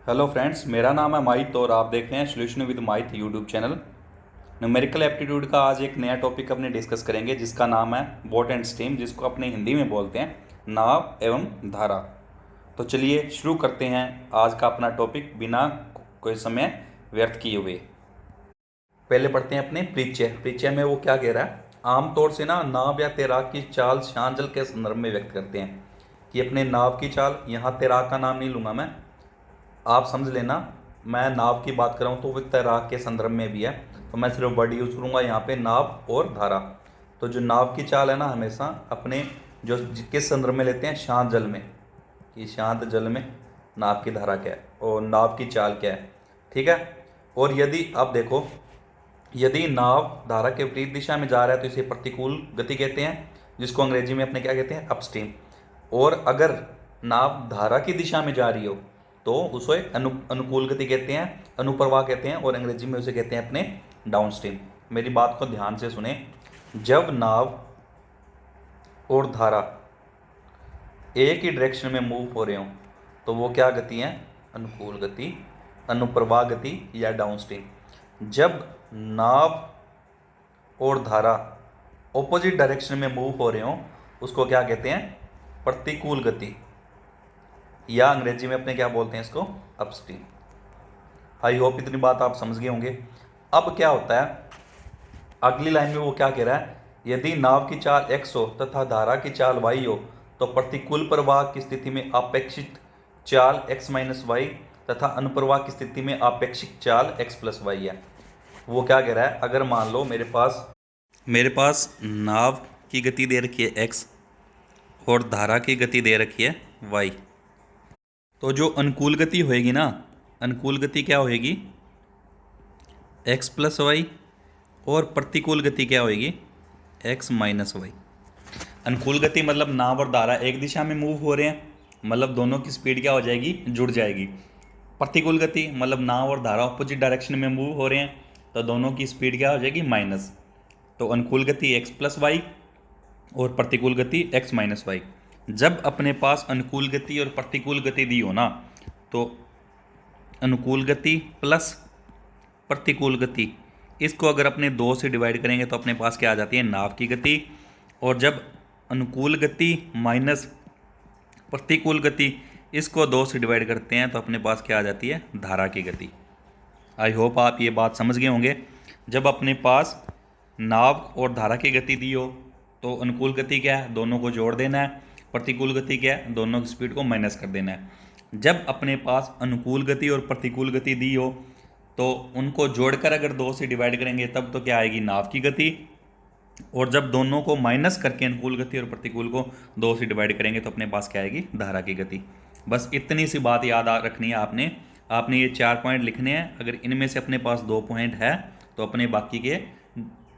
Hello friends, मेरा नाम है माहित और आप देख रहे हैं सॉल्यूशन विद माहित यूट्यूब चैनल। न्यूमेरिकल एप्टीट्यूड का आज एक नया टॉपिक अपने डिस्कस करेंगे जिसका नाम है बोट एंड स्ट्रीम, जिसको अपने हिंदी में बोलते हैं नाव एवं धारा। तो चलिए शुरू करते हैं आज का अपना टॉपिक बिना कोई समय व्यर्थ किए हुए। पहले पढ़ते हैं अपने परिचय में वो क्या कह रहा है। आमतौर से ना नाव या तैराक की चाल शांत जल के संदर्भ में व्यक्त करते हैं कि अपने नाव की चाल, यहाँ तैराक का नाम नहीं लूँगा मैं, आप समझ लेना। मैं नाव की बात कर रहा हूँ तो वो तैराक के संदर्भ में भी है, तो मैं सिर्फ वर्ड यूज़ करूँगा यहाँ पे नाव और धारा। तो जो नाव की चाल है ना, हमेशा अपने जो किस संदर्भ में लेते हैं, शांत जल में, कि शांत जल में नाव की धारा क्या है और नाव की चाल क्या है। ठीक है। और यदि आप देखो, यदि नाव धारा के विपरीत दिशा में जा रहा है तो इसे प्रतिकूल गति कहते हैं, जिसको अंग्रेजी में अपने क्या कहते हैं, अपस्ट्रीम। और अगर नाव धारा की दिशा में जा रही हो तो उसे अनुकूल गति कहते हैं, अनुप्रवाह कहते हैं, और अंग्रेजी में उसे कहते हैं अपने डाउनस्ट्रीम। मेरी बात को ध्यान से सुने। जब नाव और धारा एक ही डायरेक्शन में मूव हो रहे हो तो वो क्या गति है, अनुकूल गति, अनुप्रवाह गति या डाउनस्ट्रीम। जब नाव और धारा ऑपोजिट डायरेक्शन में मूव हो रहे हो उसको क्या कहते हैं, प्रतिकूल गति, या अंग्रेजी में अपने क्या बोलते हैं इसको, अपस्ट्रीम। आई होप इतनी बात आप समझ गए होंगे। अब क्या होता है, अगली लाइन में वो क्या कह रहा है, यदि नाव की चाल x हो तथा धारा की चाल y हो तो प्रतिकूल प्रवाह की स्थिति में आपेक्षिक चाल x माइनस वाई तथा अनुप्रवाह की स्थिति में आपेक्षिक चाल x प्लस वाई है। वो क्या कह रहा है, अगर मान लो मेरे पास नाव की गति दे रखी है x और धारा की गति दे रखी है y, तो जो अनुकूल गति होएगी ना, अनुकूल गति क्या होएगी, x प्लस वाई, और प्रतिकूल गति क्या होएगी, x माइनस वाई। अनुकूल गति मतलब नाव और धारा एक दिशा में मूव हो रहे हैं, मतलब दोनों की स्पीड क्या हो जाएगी, जुड़ जाएगी। प्रतिकूल गति मतलब नाव और धारा ऑपोजिट डायरेक्शन में मूव हो रहे हैं तो दोनों की स्पीड क्या हो जाएगी, माइनस। तो अनुकूल गति x प्लस वाई और प्रतिकूल गति x माइनस वाई। जब अपने पास अनुकूल गति और प्रतिकूल गति दी हो ना, तो अनुकूल गति प्लस प्रतिकूल गति, इसको अगर अपने दो से डिवाइड करेंगे तो अपने पास क्या आ जाती है, नाव की गति। और जब अनुकूल गति माइनस प्रतिकूल गति, इसको दो से डिवाइड करते हैं तो अपने पास क्या आ जाती है, धारा की गति। आई होप आप ये बात समझ गए होंगे। जब अपने पास नाव और धारा की गति दी हो तो अनुकूल गति क्या है, दोनों को जोड़ देना है। प्रतिकूल गति क्या है, दोनों की स्पीड को माइनस कर देना है। जब अपने पास अनुकूल गति और प्रतिकूल गति दी हो तो उनको जोड़कर अगर दो से डिवाइड करेंगे तब तो क्या आएगी, नाव की गति। और जब दोनों को माइनस करके अनुकूल गति और प्रतिकूल को दो से डिवाइड करेंगे तो अपने पास क्या आएगी, धारा की गति। बस इतनी सी बात याद रखनी है आपने। आपने ये 4 पॉइंट लिखने हैं। अगर इनमें से अपने पास 2 पॉइंट है तो अपने बाकी के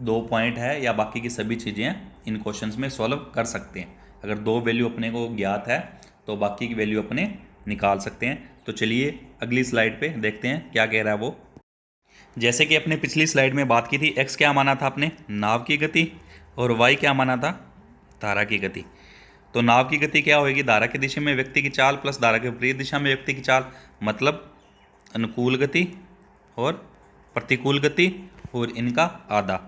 2 पॉइंट है या बाकी की सभी चीज़ें इन क्वेश्चंस में सॉल्व कर सकते हैं। अगर 2 वैल्यू अपने को ज्ञात है तो बाकी की वैल्यू अपने निकाल सकते हैं। तो चलिए अगली स्लाइड पे देखते हैं क्या कह रहा है वो। जैसे कि अपने पिछली स्लाइड में बात की थी, x क्या माना था अपने, नाव की गति, और y क्या माना था, धारा की गति। तो नाव की गति क्या होगी, धारा की दिशा में व्यक्ति की चाल प्लस धारा के विपरीत दिशा में व्यक्ति की चाल, मतलब अनुकूल गति और प्रतिकूल गति और इनका आधा।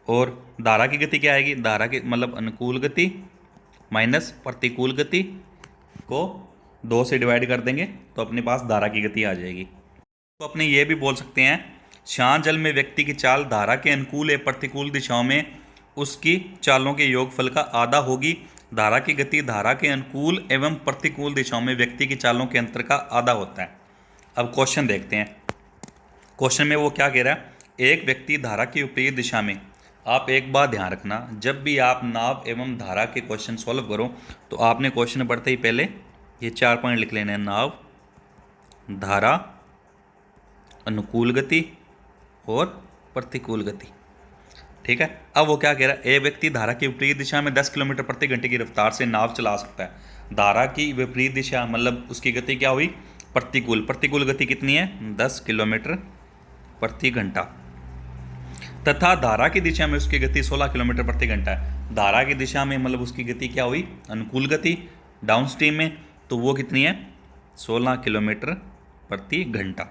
और धारा की गति क्या आएगी, धारा की मतलब अनुकूल गति माइनस प्रतिकूल गति को 2 से डिवाइड कर देंगे तो अपने पास धारा की गति आ जाएगी। तो अपने ये भी बोल सकते हैं, शांत जल में व्यक्ति की चाल धारा के अनुकूल या प्रतिकूल दिशाओं में उसकी चालों के योगफल का आधा होगी। धारा की गति धारा के अनुकूल एवं प्रतिकूल दिशाओं में व्यक्ति की चालों के अंतर का आधा होता है। अब क्वेश्चन देखते हैं। क्वेश्चन में वो क्या कह रहा है, एक व्यक्ति धारा की विपरीत दिशा में। आप एक बात ध्यान रखना, जब भी आप नाव एवं धारा के क्वेश्चन सॉल्व करो तो आपने क्वेश्चन पढ़ते ही पहले ये 4 पॉइंट लिख लेने हैं, नाव, धारा, अनुकूल गति और प्रतिकूल गति। ठीक है। अब वो क्या कह रहा है, एक व्यक्ति धारा की विपरीत दिशा में 10 किलोमीटर प्रति घंटे की रफ्तार से नाव चला सकता है। धारा की विपरीत दिशा मतलब उसकी गति क्या हुई, प्रतिकूल। प्रतिकूल गति कितनी है, 10 किलोमीटर प्रति घंटा, तथा धारा की दिशा में उसकी गति 16 किलोमीटर प्रति घंटा है। धारा की दिशा में मतलब उसकी गति क्या हुई, अनुकूल गति, डाउन स्ट्रीम में, तो वो कितनी है, 16 किलोमीटर प्रति घंटा।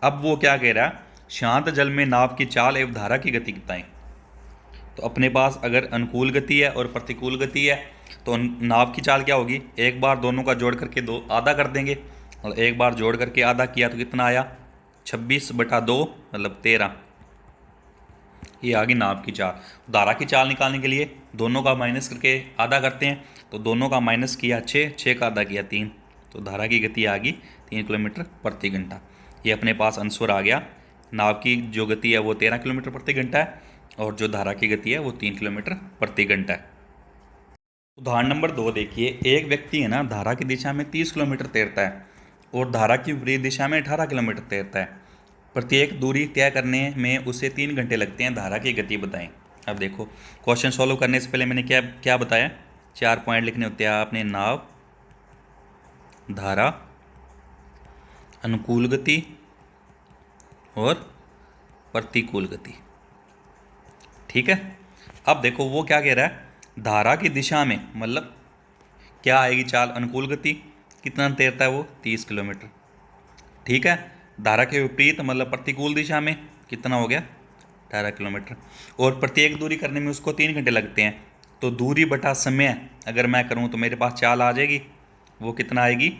अब वो क्या कह रहा है, शांत जल में नाव की चाल एवं धारा की गति बताएं। तो अपने पास अगर अनुकूल गति है और प्रतिकूल गति है तो नाव की चाल क्या होगी, एक बार दोनों का जोड़ करके दो आधा कर देंगे, और एक बार जोड़ करके आधा किया तो कितना आया, 26/2 मतलब 13। ये आ गई नाव की चाल। धारा की चाल निकालने के लिए दोनों का माइनस करके आधा करते हैं, तो दोनों का माइनस किया 6 का आधा किया 3, तो धारा की गति आ गई 3 किलोमीटर प्रति घंटा। ये अपने पास आंसर आ गया। नाव की जो गति है वो 13 किलोमीटर प्रति घंटा है और जो धारा की गति है वो 3 किलोमीटर प्रति घंटा है। उदाहरण नंबर 2 देखिए, एक व्यक्ति है ना धारा की दिशा में 30 किलोमीटर तैरता है और धारा की विपरीत दिशा में 18 किलोमीटर तैरता है। प्रत्येक दूरी तय करने में उसे 3 घंटे लगते हैं, धारा की गति बताएं। अब देखो, क्वेश्चन सॉल्व करने से पहले मैंने क्या क्या बताया, 4 पॉइंट लिखने होते हैं आपने, नाव, धारा, अनुकूल गति और प्रतिकूल गति। ठीक है। अब देखो वो क्या कह रहा है, धारा की दिशा में मतलब क्या आएगी चाल, अनुकूल गति, कितना तैरता है वो 30 किलोमीटर। ठीक है। धारा के विपरीत मतलब प्रतिकूल दिशा में कितना हो गया, 18 किलोमीटर। और प्रत्येक दूरी करने में उसको 3 घंटे लगते हैं, तो दूरी बटा समय अगर मैं करूँ तो मेरे पास चाल आ जाएगी, वो कितना आएगी,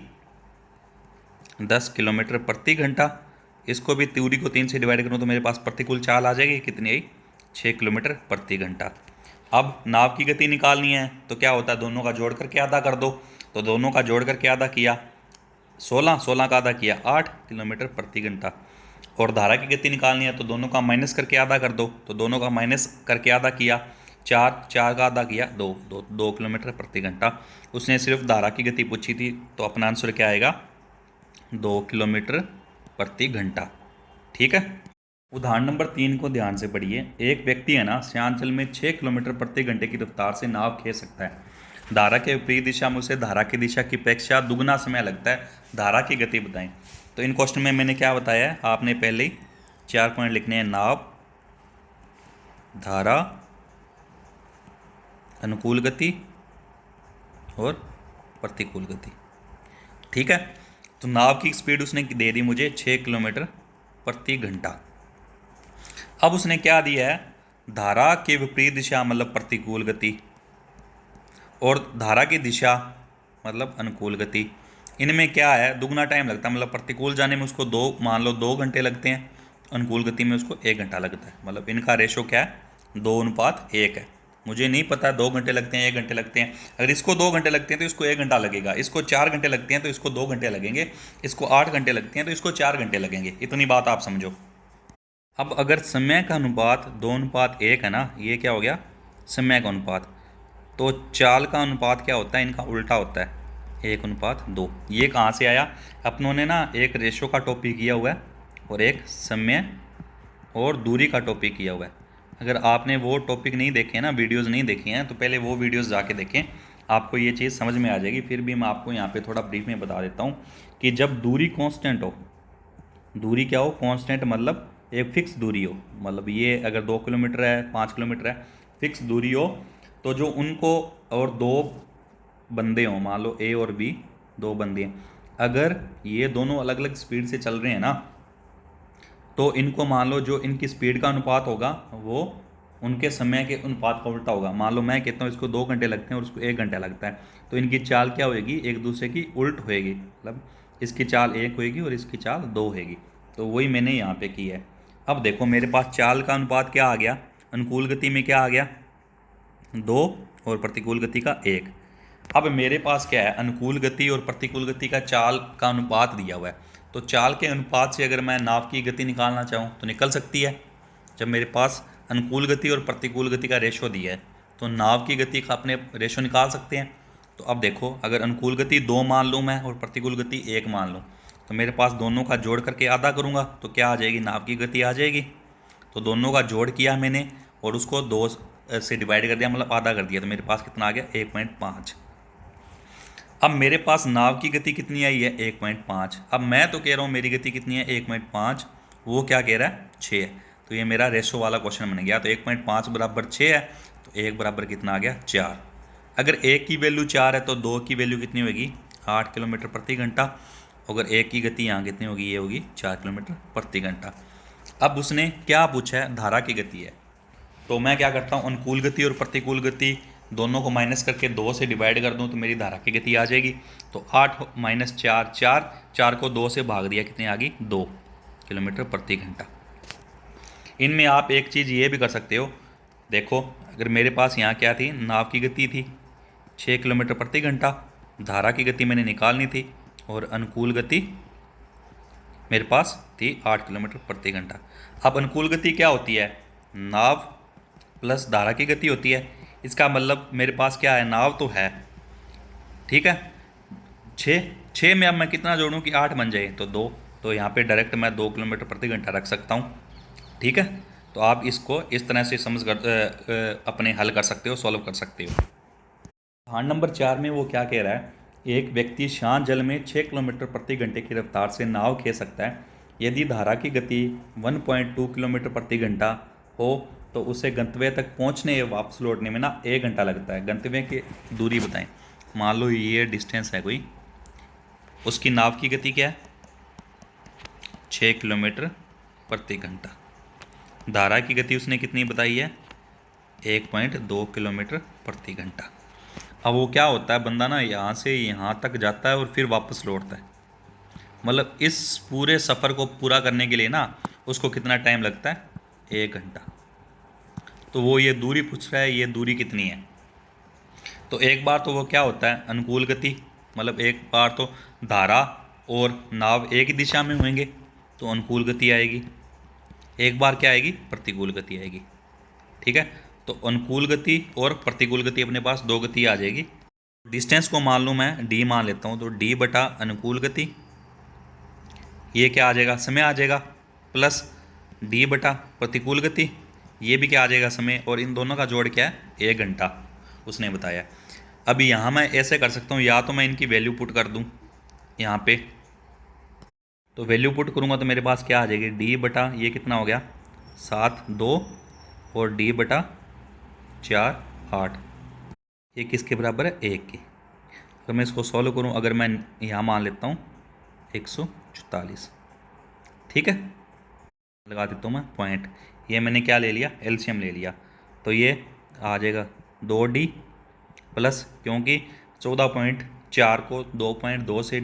10 किलोमीटर प्रति घंटा। इसको भी दूरी को 3 से डिवाइड करूँ तो मेरे पास प्रतिकूल चाल आ जाएगी, कितनी आई, 6 किलोमीटर प्रति घंटा। अब नाव की गति निकालनी है तो क्या होता है, दोनों का जोड़ करके आधा कर दो, तो दोनों का जोड़ करके आधा किया 16 का आधा किया 8 किलोमीटर प्रति घंटा। और धारा की गति निकालनी है तो दोनों का माइनस करके आधा कर दो, तो दोनों का माइनस करके आधा किया 4 का आधा किया 2 किलोमीटर प्रति घंटा। उसने सिर्फ धारा की गति पूछी थी, तो अपना आंसर क्या आएगा, 2 किलोमीटर प्रति घंटा। ठीक है। उदाहरण नंबर 3 को ध्यान से पढ़िए। एक व्यक्ति है ना शांत जल में 6 किलोमीटर प्रति घंटे की रफ्तार से नाव खींच सकता है। धारा के विपरीत दिशा में उसे धारा की दिशा की अपेक्षा दुगना समय लगता है, धारा की गति बताएं। तो इन क्वेश्चन में मैंने क्या बताया है, आपने पहले ही 4 पॉइंट लिखने हैं, नाव, धारा, अनुकूल गति और प्रतिकूल गति। ठीक है। तो नाव की स्पीड उसने दे दी मुझे 6 किलोमीटर प्रति घंटा। अब उसने क्या दिया है, धारा के विपरीत दिशा मतलब प्रतिकूल गति और धारा की दिशा मतलब अनुकूल गति। इनमें क्या है, दुगना टाइम लगता है, मतलब प्रतिकूल जाने में उसको 2 मान लो 2 घंटे लगते हैं, अनुकूल गति में उसको 1 घंटा लगता है। मतलब इनका रेशो क्या है, 2:1 है। मुझे नहीं पता 2 घंटे लगते हैं 1 घंटे लगते हैं, अगर इसको 2 घंटे लगते हैं तो इसको 1 घंटा लगेगा, इसको 4 घंटे लगते हैं तो इसको 2 घंटे लगेंगे, इसको 8 घंटे लगते हैं तो इसको 4 घंटे लगेंगे। इतनी बात आप समझो। अब अगर समय का अनुपात 2:1 है ना, ये क्या हो गया, समय का अनुपात, तो चाल का अनुपात क्या होता है, इनका उल्टा होता है, 1:2। ये कहाँ से आया, अपनों ने ना एक रेशो का टॉपिक किया हुआ है और एक समय और दूरी का टॉपिक किया हुआ है। अगर आपने वो टॉपिक नहीं देखे हैं ना, वीडियोज़ नहीं देखी हैं, तो पहले वो वीडियोज़ जाके देखें, आपको ये चीज़ समझ में आ जाएगी। फिर भी मैं आपको यहाँ पे थोड़ा ब्रीफ में बता देता हूँ कि जब दूरी कांस्टेंट हो, दूरी क्या हो, कांस्टेंट मतलब एक फिक्स दूरी हो, मतलब ये अगर 2 किलोमीटर है 5 किलोमीटर है, फिक्स दूरी हो, तो जो उनको और 2 बंदे हों, मान लो ए और बी 2 बंदे हैं, अगर ये दोनों अलग अलग स्पीड से चल रहे हैं ना, तो इनको मान लो जो इनकी स्पीड का अनुपात होगा वो उनके समय के अनुपात का उल्टा होगा। मान लो मैं कहता हूँ इसको 2 घंटे लगते हैं और उसको 1 घंटा लगता है, तो इनकी चाल क्या होएगी, एक दूसरे की उल्ट होएगी, मतलब इसकी चाल 1 होएगी और इसकी चाल 2 होएगी। तो वही मैंने यहाँ पे की है। अब देखो मेरे पास चाल का अनुपात क्या आ गया, अनुकूल गति में क्या आ गया, 2 और प्रतिकूल गति का 1। अब मेरे पास क्या है, अनुकूल गति और प्रतिकूल गति का चाल का अनुपात दिया हुआ है, तो चाल के अनुपात से अगर मैं नाव की गति निकालना चाहूँ तो निकल सकती है। जब मेरे पास अनुकूल गति और प्रतिकूल गति का रेशो दिया है तो नाव की गति का अपने रेशो निकाल सकते हैं। तो अब देखो, अगर अनुकूल गति 2 मान लूँ मैं और प्रतिकूल गति 1 मान लूँ, तो मेरे पास दोनों का जोड़ करके आधा करूँगा तो क्या आ जाएगी, नाव की गति आ जाएगी। तो दोनों का जोड़ किया मैंने और उसको 2 से डिवाइड कर दिया, मतलब आधा कर दिया, तो मेरे पास कितना आ गया, 1.5। अब मेरे पास नाव की गति कितनी आई है, 1.5। अब मैं तो कह रहा हूँ मेरी गति कितनी है, 1.5, वो क्या कह रहा है, 6 है। तो ये मेरा रेशो वाला क्वेश्चन बन गया। तो 1.5 बराबर 6 है, तो 1 बराबर कितना आ गया, 4। अगर 1 की वैल्यू 4 है तो 2 की वैल्यू कितनी होगी, 8 किलोमीटर प्रति घंटा। अगर एक की गति यहाँ कितनी होगी, ये होगी 4 किलोमीटर प्रति घंटा। अब उसने क्या पूछा है, धारा की गति है। तो मैं क्या करता हूँ, अनुकूल गति और प्रतिकूल गति दोनों को माइनस करके 2 से डिवाइड कर दूँ तो मेरी धारा की गति आ जाएगी। तो 8 माइनस 4 4, 4 को 2 से भाग दिया, कितनी आ गई 2 किलोमीटर प्रति घंटा। इनमें आप एक चीज़ ये भी कर सकते हो, देखो अगर मेरे पास यहाँ क्या थी, नाव की गति थी 6 किलोमीटर प्रति घंटा, धारा की गति मैंने निकालनी थी, और अनुकूल गति मेरे पास थी 8 किलोमीटर प्रति घंटा। अब अनुकूल गति क्या होती है, नाव प्लस धारा की गति होती है। इसका मतलब मेरे पास क्या है, नाव तो है, ठीक है, 6 में अब मैं कितना जोड़ूं कि 8 बन जाए, तो 2, तो यहाँ पे डायरेक्ट मैं 2 किलोमीटर प्रति घंटा रख सकता हूँ, ठीक है। तो आप इसको इस तरह से समझ कर अपने हल कर सकते हो, सॉल्व कर सकते हो। हाँ, नंबर 4 में वो क्या कह रहा है, एक व्यक्ति शांत जल में 6 किलोमीटर प्रति घंटे की रफ्तार से नाव खे सकता है। यदि धारा की गति 1.2 किलोमीटर प्रति घंटा हो तो उसे गंतव्य तक पहुंचने या वापस लौटने में ना 1 घंटा लगता है। गंतव्य की दूरी बताएं। मान लो ये डिस्टेंस है कोई, उसकी नाव की गति क्या है, 6 किलोमीटर प्रति घंटा। धारा की गति उसने कितनी बताई है, 1.2 किलोमीटर प्रति घंटा। अब वो क्या होता है, बंदा ना यहाँ से यहाँ तक जाता है और फिर वापस लौटता है, मतलब इस पूरे सफ़र को पूरा करने के लिए ना उसको कितना टाइम लगता है, 1 घंटा। तो वो ये दूरी पूछ रहा है, ये दूरी कितनी है। तो एक बार तो वो क्या होता है, अनुकूल गति, मतलब एक बार तो धारा और नाव एक ही दिशा में होंगे तो अनुकूल गति आएगी, एक बार क्या आएगी, प्रतिकूल गति आएगी, ठीक है। तो अनुकूल गति और प्रतिकूल गति अपने पास 2 गति आ जाएगी। डिस्टेंस को मान लूँ मैं d मान लेता हूँ, तो d बटा अनुकूल गति, ये क्या आ जाएगा, समय आ जाएगा, प्लस d बटा प्रतिकूल गति, ये भी क्या आ जाएगा, समय, और इन दोनों का जोड़ क्या है, 1 घंटा उसने बताया। अब यहाँ मैं ऐसे कर सकता हूँ, या तो मैं इनकी वैल्यू पुट कर दूँ यहाँ पे, तो वैल्यू पुट करूँगा तो मेरे पास क्या आ जाएगी, d बटा ये कितना हो गया 7 2 और d बटा 4 8, ये किसके बराबर है, 1 की। अगर मैं इसको सॉल्व करूं, अगर मैं यहाँ मान लेता हूँ 144, ठीक है, लगा देता हूँ मैं पॉइंट, ये मैंने क्या ले लिया, एलसीएम ले लिया, तो ये आ जाएगा 2d प्लस, क्योंकि 14.4 को 2.2 से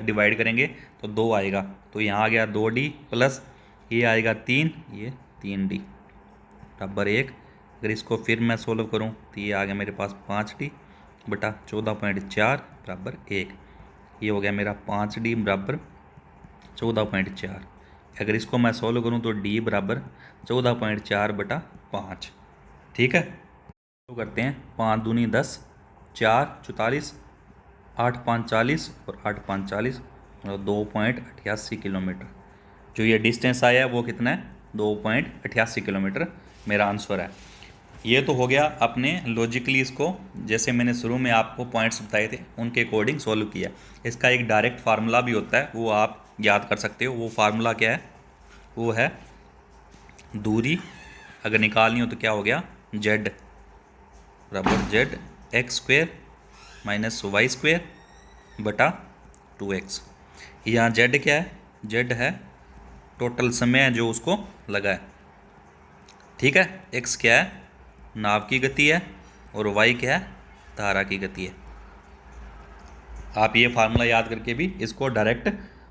डिवाइड करेंगे तो 2 आएगा, तो यहाँ आ गया 2d प्लस ये आएगा 3, ये 3d बराबर 1। अगर इसको फिर मैं सोल्व करूं तो ये आ गया मेरे पास 5d बटा 14.4 बराबर 1, ये हो गया मेरा 5d बराबर 14.4। अगर इसको मैं सोल्व करूं तो d बराबर 14.4 बटा 5, ठीक है। तो करते हैं, 5 दूनी 10, 4 44, 8 5 40 और 8 5 40 और 2.88 किलोमीटर। जो ये डिस्टेंस आया है वो कितना है, 2.88 किलोमीटर मेरा आंसर है। ये तो हो गया अपने लॉजिकली, इसको जैसे मैंने शुरू में आपको पॉइंट्स बताए थे उनके अकॉर्डिंग सॉल्व किया। इसका एक डायरेक्ट फार्मूला भी होता है, वो आप याद कर सकते हो। वो फार्मूला क्या है, वो है दूरी अगर निकालनी हो तो क्या हो गया, जेड बराबर z x square minus y square बटा 2x। यहाँ जेड क्या है, जेड है टोटल समय जो उसको लगा है, ठीक है। एक्स क्या है, नाव की गति है, और वाई क्या है, धारा की गति है। आप ये फार्मूला याद करके भी इसको डायरेक्ट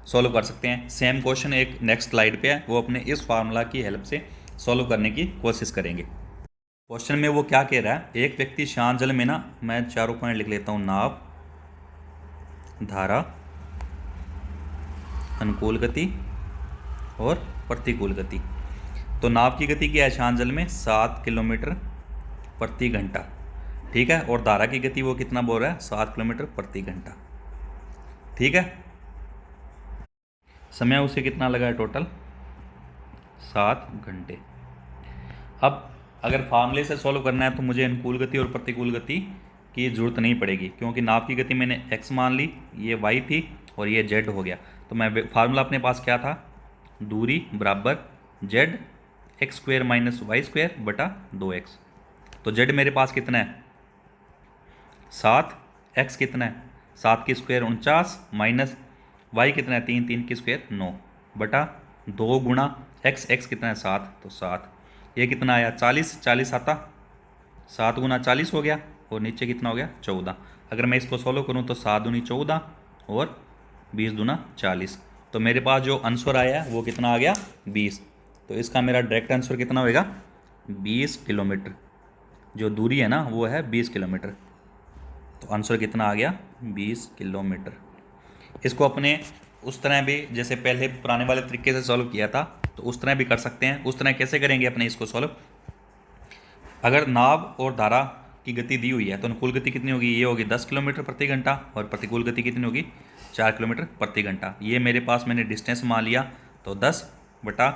सॉल्व कर सकते हैं। सेम क्वेश्चन एक नेक्स्ट स्लाइड पे है, वो अपने इस फार्मूला की हेल्प से सॉल्व करने की कोशिश करेंगे। क्वेश्चन में वो क्या कह रहा है, एक व्यक्ति शांत जल में ना, मैं चारों पॉइंट लिख लेता हूँ, नाव, धारा, अनुकूल गति और प्रतिकूल गति। तो नाव की गति क्या है शांत जल में, 7 किलोमीटर प्रति घंटा, ठीक है, और धारा की गति वो कितना बोल रहा है, 7 किलोमीटर प्रति घंटा, ठीक है। समय उसे कितना लगा है टोटल, 7 घंटे। अब अगर फार्मूले से सॉल्व करना है तो मुझे अनुकूल गति और प्रतिकूल गति की जरूरत नहीं पड़ेगी, क्योंकि नाव की गति मैंने x मान ली, ये y थी और ये z हो गया। तो मैं फार्मूला अपने पास क्या था, दूरी बराबर z x square minus y square बटा 2x। तो z मेरे पास कितना है, 7, x कितना है, 7 की स्क्वायर 49 माइनस वाई कितना है 3, 3 की स्क्वायर 9 बटा 2 गुणा एक्स, एक्स कितना है 7, तो 7। ये कितना आया 40, 40 आता 7 गुना 40 हो गया, और नीचे कितना हो गया 14। अगर मैं इसको सोल्व करूँ तो 7 दूनी 14 और 20 दूना 40। तो मेरे पास जो आंसर आया है वो कितना आ गया 20। तो इसका मेरा डायरेक्ट आंसर कितना होएगा 20 किलोमीटर। जो दूरी है ना वो है 20 किलोमीटर। तो आंसर कितना आ गया 20 किलोमीटर। इसको अपने उस तरह भी जैसे पहले पुराने वाले तरीके से सॉल्व किया था तो उस तरह भी कर सकते हैं। उस तरह कैसे करेंगे अपने इसको सॉल्व, अगर नाव और धारा की गति दी हुई है तो अनुकूल गति कितनी होगी, ये होगी 10 किलोमीटर प्रति घंटा, और प्रतिकूल गति कितनी होगी 4 किलोमीटर प्रति घंटा। ये मेरे पास मैंने डिस्टेंस मान लिया, तो 10 बटा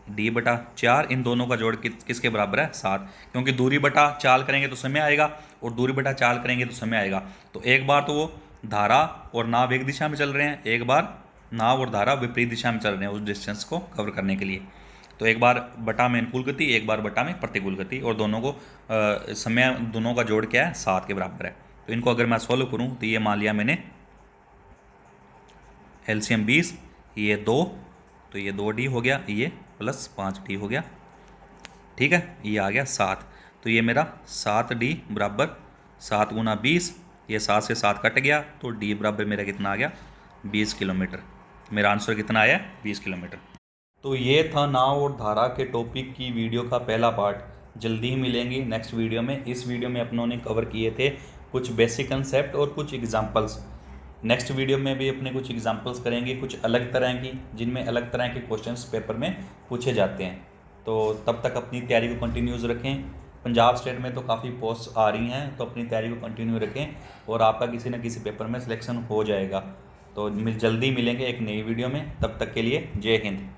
डी बटा 4, इन दोनों का जोड़ किसके बराबर है 7, क्योंकि दूरी बटा चाल करेंगे तो समय आएगा और दूरी बटा चाल करेंगे तो समय आएगा। तो एक बार तो वो धारा और नाव एक दिशा में चल रहे हैं, एक बार नाव और धारा विपरीत दिशा में चल रहे हैं उस डिस्टेंस को कवर करने के लिए। तो एक बार बटा में अनुकूल गति, एक बार बटा में प्रतिकूल गति, और दोनों को समय दोनों का जोड़ क्या है 7 के बराबर है। तो इनको अगर मैं सॉल्व करूं तो ये मान लिया मैंने एलसीएम 20, ये 2, तो ये 2D हो गया, ये प्लस 5D हो गया, ठीक है, ये आ गया 7। तो ये मेरा 7D बराबर 7 गुना 20, ये 7 से 7 कट गया, तो D बराबर मेरा कितना आ गया 20 किलोमीटर। मेरा आंसर कितना आया 20 किलोमीटर। तो ये था नाव और धारा के टॉपिक की वीडियो का पहला पार्ट। जल्दी ही मिलेंगे नेक्स्ट वीडियो में। इस वीडियो में अपनों ने कवर किए थे कुछ बेसिक कंसेप्ट और कुछ एग्जांपल्स। नेक्स्ट वीडियो में भी अपने कुछ एग्जांपल्स करेंगे कुछ अलग तरह की, जिनमें अलग तरह के क्वेश्चंस पेपर में पूछे जाते हैं। तो तब तक अपनी तैयारी को कंटिन्यूज़ रखें। पंजाब स्टेट में तो काफ़ी पोस्ट आ रही हैं, तो अपनी तैयारी को कंटिन्यू रखें और आपका किसी न किसी पेपर में सिलेक्शन हो जाएगा। तो जल्दी मिलेंगे एक नई वीडियो में, तब तक के लिए जय हिंद।